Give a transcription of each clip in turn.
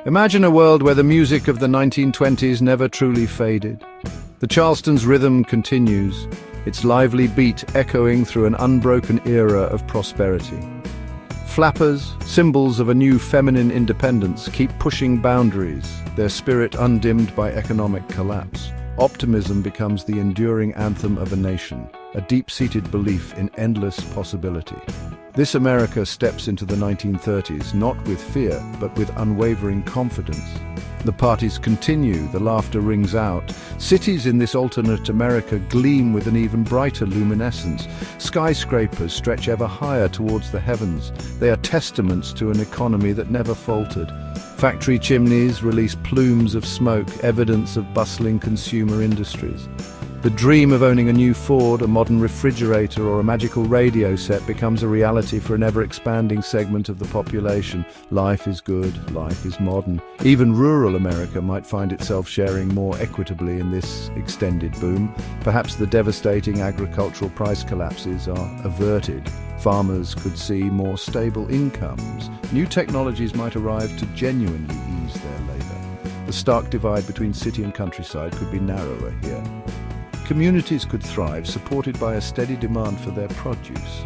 Imagine a world where the music of the 1920s never truly faded. The Charleston's rhythm continues, its lively beat echoing through an unbroken era of prosperity. Flappers, symbols of a new feminine independence, keep pushing boundaries, their spirit undimmed by economic collapse. Optimism becomes the enduring anthem of a nation, a deep-seated belief in endless possibility. This America steps into the 1930s not with fear, but with unwavering confidence. The parties continue, the laughter rings out. Cities in this alternate America gleam with an even brighter luminescence. Skyscrapers stretch ever higher towards the heavens. They are testaments to an economy that never faltered. Factory chimneys release plumes of smoke, evidence of bustling consumer industries. The dream of owning a new Ford, a modern refrigerator, or a magical radio set becomes a reality for an ever-expanding segment of the population. Life is good, life is modern. Even rural America might find itself sharing more equitably in this extended boom. Perhaps the devastating agricultural price collapses are averted. Farmers could see more stable incomes. New technologies might arrive to genuinely ease their labor. The stark divide between city and countryside could be narrower here. Communities could thrive, supported by a steady demand for their produce.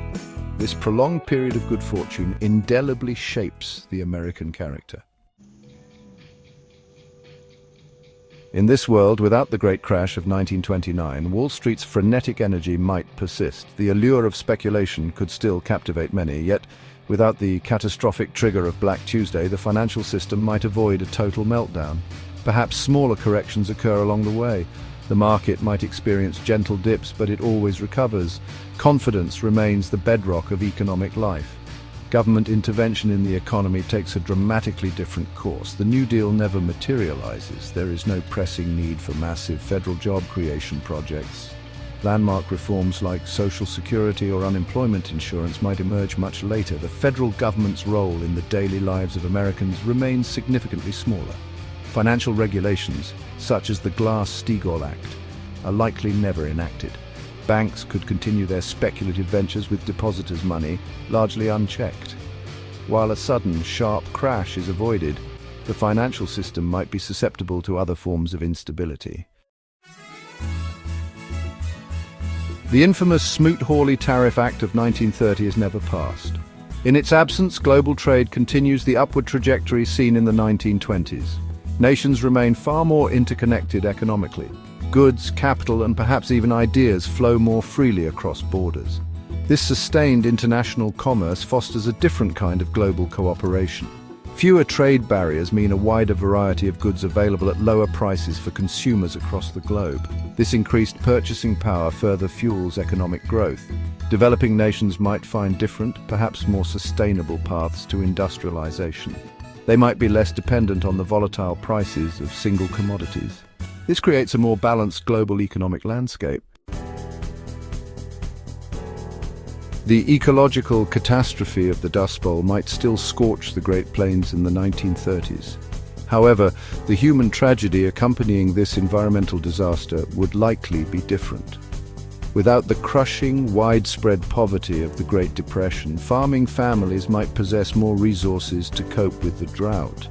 This prolonged period of good fortune indelibly shapes the American character. In this world, without the great crash of 1929, Wall Street's frenetic energy might persist. The allure of speculation could still captivate many, yet without the catastrophic trigger of Black Tuesday, the financial system might avoid a total meltdown. Perhaps smaller corrections occur along the way. The market might experience gentle dips, but it always recovers. Confidence remains the bedrock of economic life. Government intervention in the economy takes a dramatically different course. The New Deal never materializes. There is no pressing need for massive federal job creation projects. Landmark reforms like Social Security or unemployment insurance might emerge much later. The federal government's role in the daily lives of Americans remains significantly smaller. Financial regulations, such as the Glass-Steagall Act, are likely never enacted. Banks could continue their speculative ventures with depositors' money, largely unchecked. While a sudden, sharp crash is avoided, the financial system might be susceptible to other forms of instability. The infamous Smoot-Hawley Tariff Act of 1930 is never passed. In its absence, global trade continues the upward trajectory seen in the 1920s. Nations remain far more interconnected economically. Goods, capital, and perhaps even ideas flow more freely across borders. This sustained international commerce fosters a different kind of global cooperation. Fewer trade barriers mean a wider variety of goods available at lower prices for consumers across the globe. This increased purchasing power further fuels economic growth. Developing nations might find different, perhaps more sustainable paths to industrialization. They might be less dependent on the volatile prices of single commodities. This creates a more balanced global economic landscape. The ecological catastrophe of the Dust Bowl might still scorch the Great Plains in the 1930s. However, the human tragedy accompanying this environmental disaster would likely be different. Without the crushing, widespread poverty of the Great Depression, farming families might possess more resources to cope with the drought.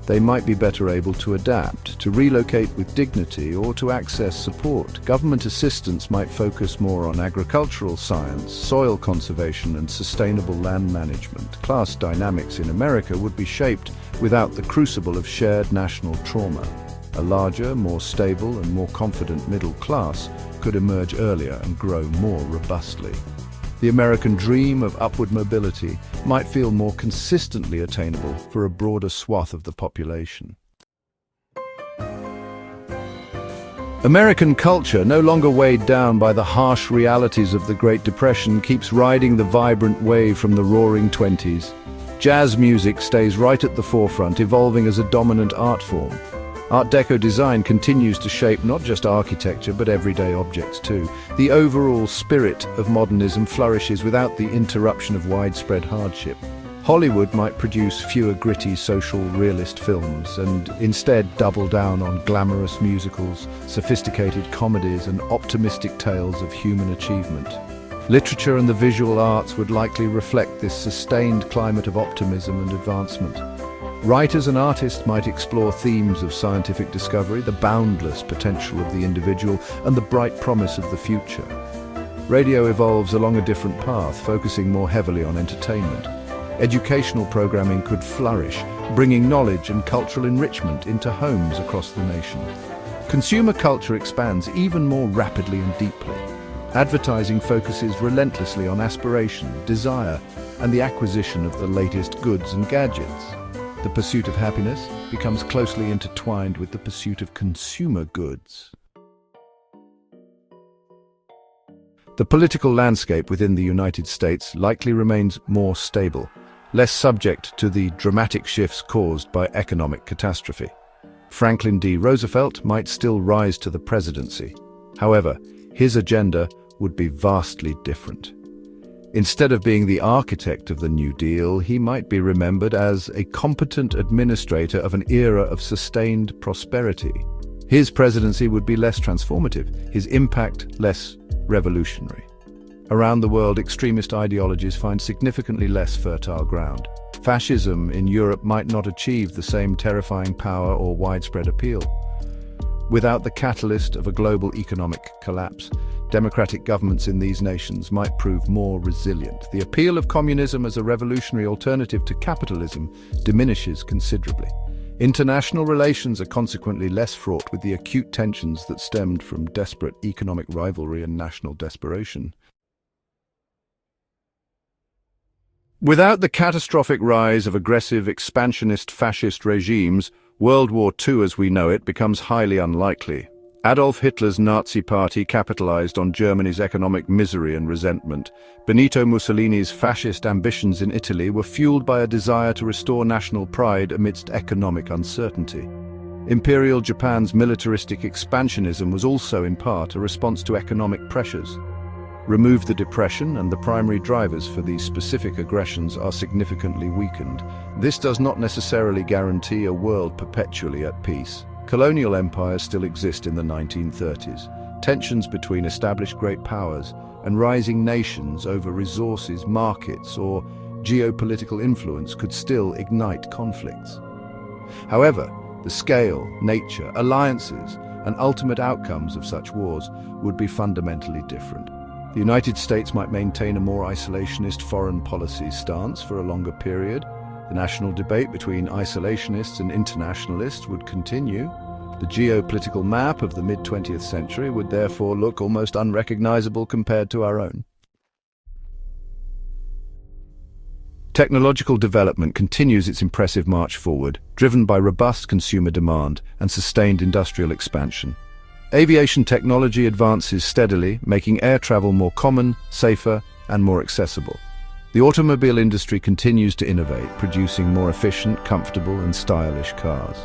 They might be better able to adapt, to relocate with dignity, or to access support. Government assistance might focus more on agricultural science, soil conservation, and sustainable land management. Class dynamics in America would be shaped without the crucible of shared national trauma. A larger, more stable, and more confident middle class could emerge earlier and grow more robustly. The American dream of upward mobility might feel more consistently attainable for a broader swath of the population. American culture, no longer weighed down by the harsh realities of the Great Depression, keeps riding the vibrant wave from the Roaring Twenties. Jazz music stays right at the forefront, evolving as a dominant art form. Art Deco design continues to shape not just architecture but everyday objects too. The overall spirit of modernism flourishes without the interruption of widespread hardship. Hollywood might produce fewer gritty social realist films and instead double down on glamorous musicals, sophisticated comedies, and optimistic tales of human achievement. Literature and the visual arts would likely reflect this sustained climate of optimism and advancement. Writers and artists might explore themes of scientific discovery, the boundless potential of the individual, and the bright promise of the future. Radio evolves along a different path, focusing more heavily on entertainment. Educational programming could flourish, bringing knowledge and cultural enrichment into homes across the nation. Consumer culture expands even more rapidly and deeply. Advertising focuses relentlessly on aspiration, desire, and the acquisition of the latest goods and gadgets. The pursuit of happiness becomes closely intertwined with the pursuit of consumer goods. The political landscape within the United States likely remains more stable, less subject to the dramatic shifts caused by economic catastrophe. Franklin D. Roosevelt might still rise to the presidency. However, his agenda would be vastly different. Instead of being the architect of the New Deal, he might be remembered as a competent administrator of an era of sustained prosperity. His presidency would be less transformative, his impact less revolutionary. Around the world, extremist ideologies find significantly less fertile ground. Fascism in Europe might not achieve the same terrifying power or widespread appeal. Without the catalyst of a global economic collapse, democratic governments in these nations might prove more resilient. The appeal of communism as a revolutionary alternative to capitalism diminishes considerably. International relations are consequently less fraught with the acute tensions that stemmed from desperate economic rivalry and national desperation. Without the catastrophic rise of aggressive, expansionist fascist regimes, World War II as we know it becomes highly unlikely. Adolf Hitler's Nazi Party capitalized on Germany's economic misery and resentment. Benito Mussolini's fascist ambitions in Italy were fueled by a desire to restore national pride amidst economic uncertainty. Imperial Japan's militaristic expansionism was also in part a response to economic pressures. Remove the depression and the primary drivers for these specific aggressions are significantly weakened. This does not necessarily guarantee a world perpetually at peace. Colonial empires still exist in the 1930s. Tensions between established great powers and rising nations over resources, markets, or geopolitical influence could still ignite conflicts. However, the scale, nature, alliances, and ultimate outcomes of such wars would be fundamentally different. The United States might maintain a more isolationist foreign policy stance for a longer period. The national debate between isolationists and internationalists would continue. The geopolitical map of the mid-20th century would therefore look almost unrecognizable compared to our own. Technological development continues its impressive march forward, driven by robust consumer demand and sustained industrial expansion. Aviation technology advances steadily, making air travel more common, safer, and more accessible. The automobile industry continues to innovate, producing more efficient, comfortable, and stylish cars.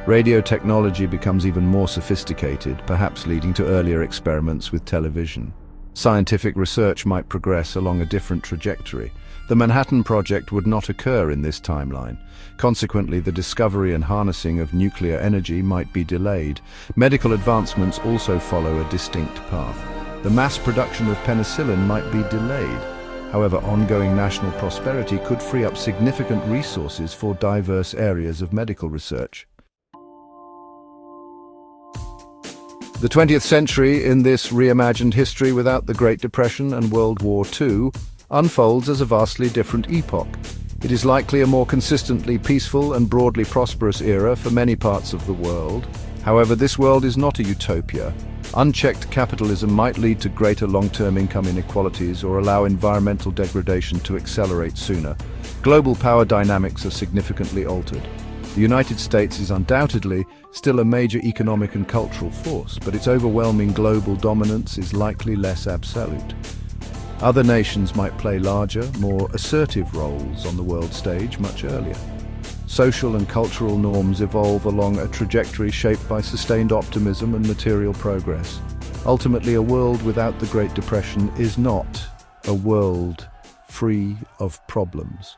Radio technology becomes even more sophisticated, perhaps leading to earlier experiments with television. Scientific research might progress along a different trajectory. The Manhattan Project would not occur in this timeline. Consequently, the discovery and harnessing of nuclear energy might be delayed. Medical advancements also follow a distinct path. The mass production of penicillin might be delayed. However, ongoing national prosperity could free up significant resources for diverse areas of medical research. The 20th century, in this reimagined history without the Great Depression and World War II, unfolds as a vastly different epoch. It is likely a more consistently peaceful and broadly prosperous era for many parts of the world. However, this world is not a utopia. Unchecked capitalism might lead to greater long-term income inequalities or allow environmental degradation to accelerate sooner. Global power dynamics are significantly altered. The United States is undoubtedly still a major economic and cultural force, but its overwhelming global dominance is likely less absolute. Other nations might play larger, more assertive roles on the world stage much earlier. Social and cultural norms evolve along a trajectory shaped by sustained optimism and material progress. Ultimately, a world without the Great Depression is not a world free of problems.